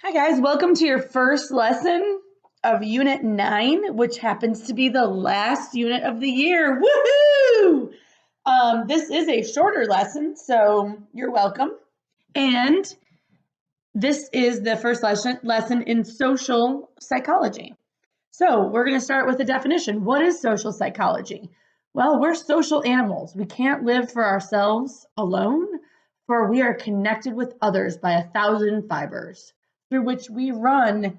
Hi guys, welcome to your first lesson of Unit 9, which happens to be the last unit of the year. Woohoo! This is a shorter lesson, so you're welcome. And this is the first lesson in social psychology. So we're going to start with a definition. What is social psychology? Well, we're social animals. We can't live for ourselves alone, for we are connected with others by 1,000 fibers, through which we run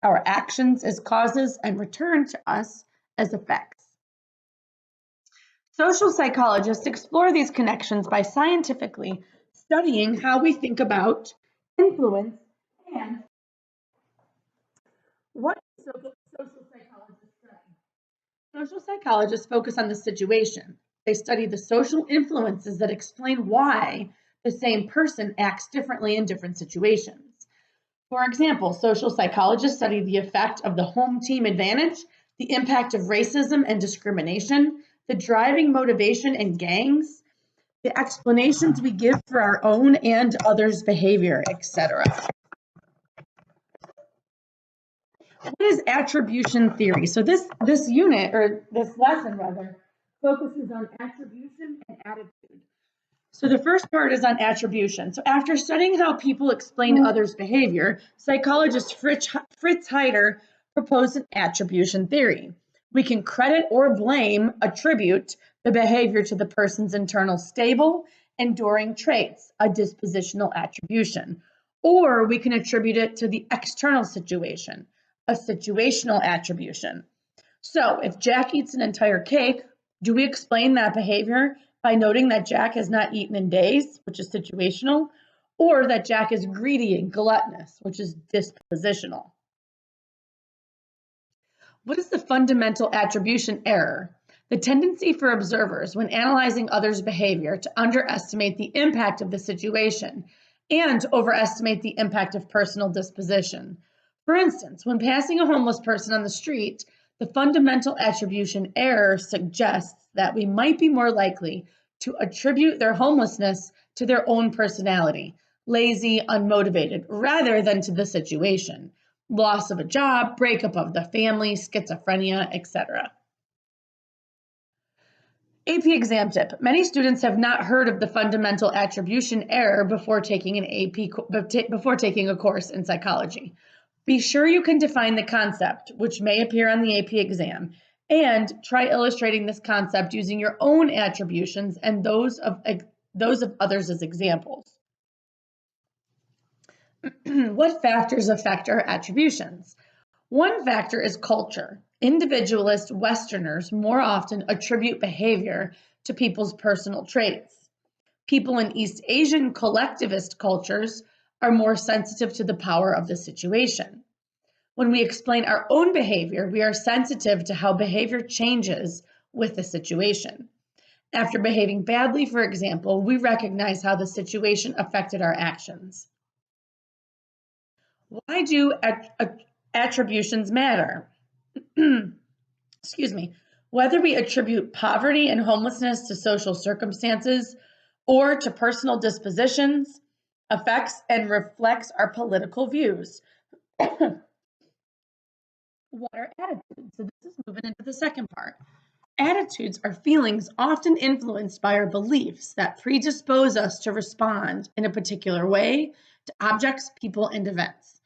our actions as causes and return to us as effects. Social psychologists explore these connections by scientifically studying how we think about influence and what social psychologists study. Social psychologists focus on the situation. They study the social influences that explain why the same person acts differently in different situations. For example, social psychologists study the effect of the home team advantage, the impact of racism and discrimination, the driving motivation in gangs, the explanations we give for our own and others' behavior, etc. What is attribution theory? So this unit, or this lesson rather, focuses on attribution and attitude. So the first part is on attribution. So after studying how people explain others' behavior, psychologist Fritz Heider proposed an attribution theory. We can credit or attribute the behavior to the person's internal stable, enduring traits, a dispositional attribution. Or we can attribute it to the external situation, a situational attribution. So if Jack eats an entire cake, do we explain that behavior by noting that Jack has not eaten in days, which is situational, or that Jack is greedy and gluttonous, which is dispositional? What is the fundamental attribution error? The tendency for observers when analyzing others' behavior to underestimate the impact of the situation and overestimate the impact of personal disposition. For instance, when passing a homeless person on the street, the fundamental attribution error suggests that we might be more likely to attribute their homelessness to their own personality, lazy, unmotivated, rather than to the situation, loss of a job, breakup of the family, schizophrenia, etc. AP exam tip. Many students have not heard of the fundamental attribution error before taking a course in psychology. Be sure you can define the concept, which may appear on the AP exam, and try illustrating this concept using your own attributions and those of others as examples. What factors affect our attributions? One factor is culture. Individualist Westerners more often attribute behavior to people's personal traits. People in East Asian collectivist cultures are more sensitive to the power of the situation. When we explain our own behavior, we are sensitive to how behavior changes with the situation. After behaving badly, for example, we recognize how the situation affected our actions. Why do attributions matter? Excuse me. Whether we attribute poverty and homelessness to social circumstances or to personal dispositions, affects and reflects our political views. What are attitudes? So this is moving into the second part. Attitudes are feelings often influenced by our beliefs that predispose us to respond in a particular way to objects, people, and events.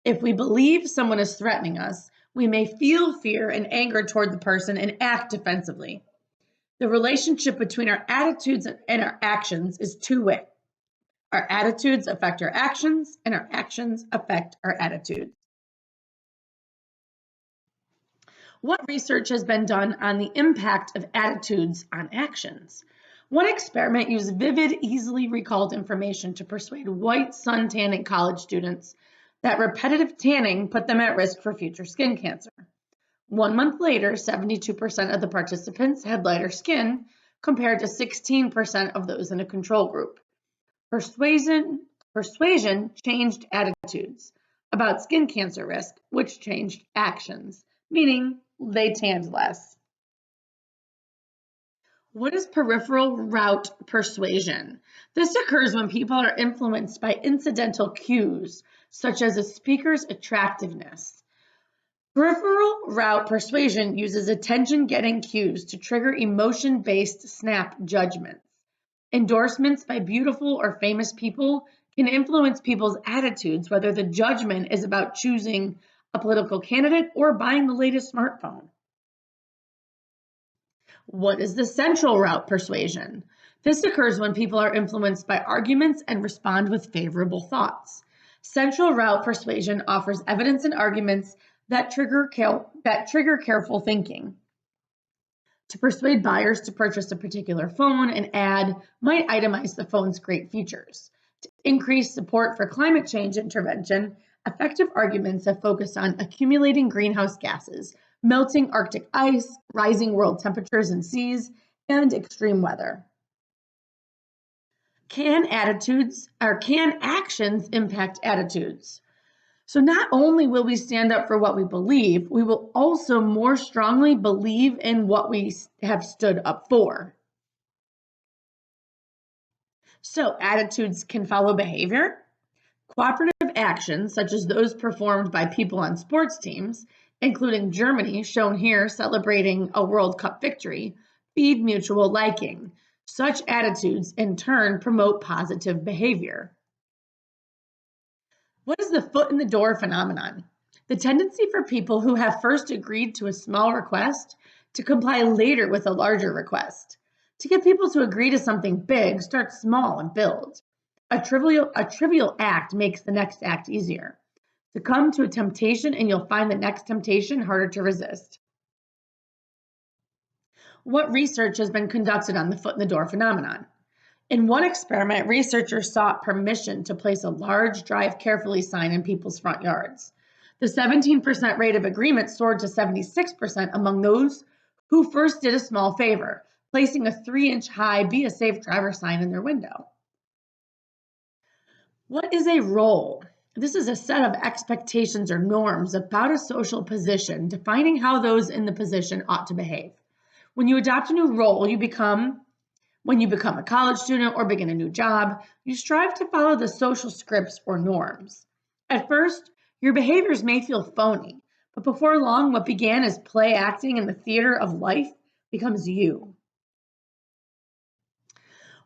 If we believe someone is threatening us, we may feel fear and anger toward the person and act defensively. The relationship between our attitudes and our actions is two-way. Our attitudes affect our actions, and our actions affect our attitudes. What research has been done on the impact of attitudes on actions? One experiment used vivid, easily recalled information to persuade white sun tanning college students that repetitive tanning put them at risk for future skin cancer. 1 month later, 72% of the participants had lighter skin compared to 16% of those in a control group. Persuasion changed attitudes about skin cancer risk, which changed actions, meaning they tanned less. What is peripheral route persuasion? This occurs when people are influenced by incidental cues, such as a speaker's attractiveness. Peripheral route persuasion uses attention-getting cues to trigger emotion-based snap judgments. Endorsements by beautiful or famous people can influence people's attitudes, whether the judgment is about choosing a political candidate or buying the latest smartphone. What is the central route persuasion? This occurs when people are influenced by arguments and respond with favorable thoughts. Central route persuasion offers evidence and arguments that trigger careful thinking. To persuade buyers to purchase a particular phone, an ad might itemize the phone's great features. To increase support for climate change intervention, effective arguments have focused on accumulating greenhouse gases, melting Arctic ice, rising world temperatures and seas, and extreme weather. Can actions impact attitudes? So not only will we stand up for what we believe, we will also more strongly believe in what we have stood up for. So attitudes can follow behavior. Cooperative actions, such as those performed by people on sports teams, including Germany, shown here celebrating a World Cup victory, feed mutual liking. Such attitudes, in turn, promote positive behavior. What is the foot in the door phenomenon? The tendency for people who have first agreed to a small request to comply later with a larger request. To get people to agree to something big, start small and build. A trivial act makes the next act easier. Succumb to a temptation and you'll find the next temptation harder to resist. What research has been conducted on the foot in the door phenomenon? In one experiment, researchers sought permission to place a large "Drive carefully" sign in people's front yards. The 17% rate of agreement soared to 76% among those who first did a small favor, placing a 3-inch high "Be a Safe Driver" sign in their window. What is a role? This is a set of expectations or norms about a social position, defining how those in the position ought to behave. When you adopt a new role, when you become a college student or begin a new job, you strive to follow the social scripts or norms. At first, your behaviors may feel phony, but before long, what began as play acting in the theater of life becomes you.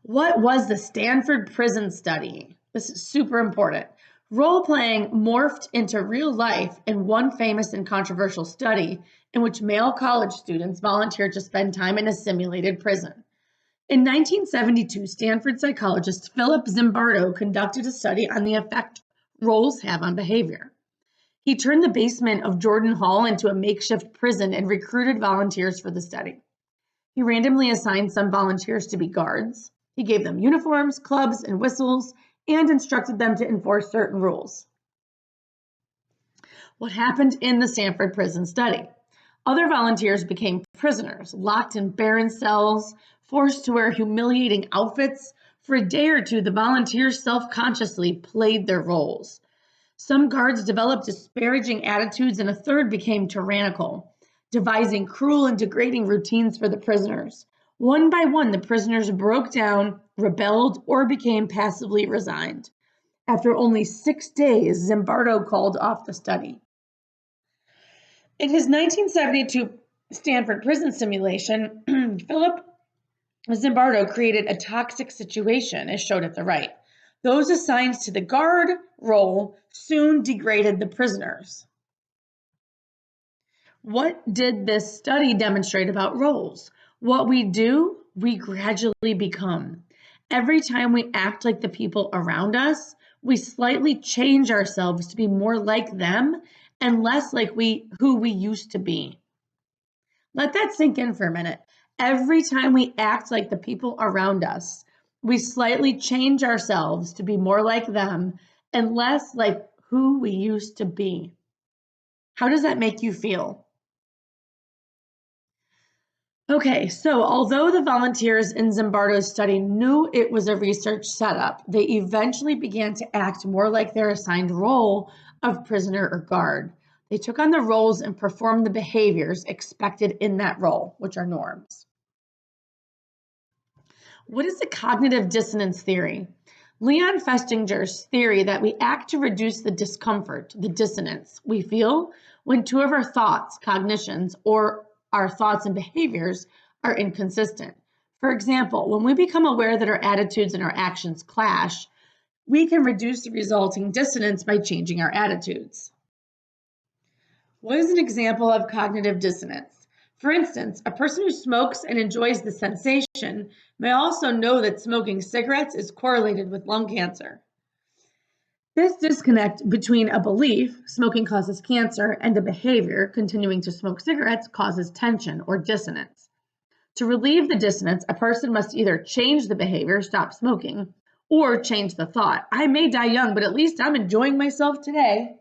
What was the Stanford prison study? This is super important. Role-playing morphed into real life in one famous and controversial study in which male college students volunteered to spend time in a simulated prison. In 1972, Stanford psychologist Philip Zimbardo conducted a study on the effect roles have on behavior. He turned the basement of Jordan Hall into a makeshift prison and recruited volunteers for the study. He randomly assigned some volunteers to be guards. He gave them uniforms, clubs, and whistles, and instructed them to enforce certain rules. What happened in the Stanford prison study? Other volunteers became prisoners, locked in barren cells, forced to wear humiliating outfits. For a day or two, the volunteers self-consciously played their roles. Some guards developed disparaging attitudes, and a third became tyrannical, devising cruel and degrading routines for the prisoners. One by one, the prisoners broke down, rebelled, or became passively resigned. After only 6 days, Zimbardo called off the study. In his 1972 Stanford prison simulation, Philip Zimbardo created a toxic situation, as shown at the right. Those assigned to the guard role soon degraded the prisoners. What did this study demonstrate about roles? What we do, we gradually become. Every time we act like the people around us, we slightly change ourselves to be more like them and less like who we used to be. Let that sink in for a minute. Every time we act like the people around us, we slightly change ourselves to be more like them and less like who we used to be. How does that make you feel? Okay, so although the volunteers in Zimbardo's study knew it was a research setup, they eventually began to act more like their assigned role of prisoner or guard. They took on the roles and performed the behaviors expected in that role, which are norms. What is the cognitive dissonance theory? Leon Festinger's theory that we act to reduce the discomfort, the dissonance we feel when two of our thoughts, cognitions, or our thoughts and behaviors are inconsistent. For example, when we become aware that our attitudes and our actions clash, we can reduce the resulting dissonance by changing our attitudes. What is an example of cognitive dissonance? For instance, a person who smokes and enjoys the sensation may also know that smoking cigarettes is correlated with lung cancer. This disconnect between a belief, smoking causes cancer, and a behavior, continuing to smoke cigarettes, causes tension or dissonance. To relieve the dissonance, a person must either change the behavior, stop smoking, or change the thought. I may die young, but at least I'm enjoying myself today.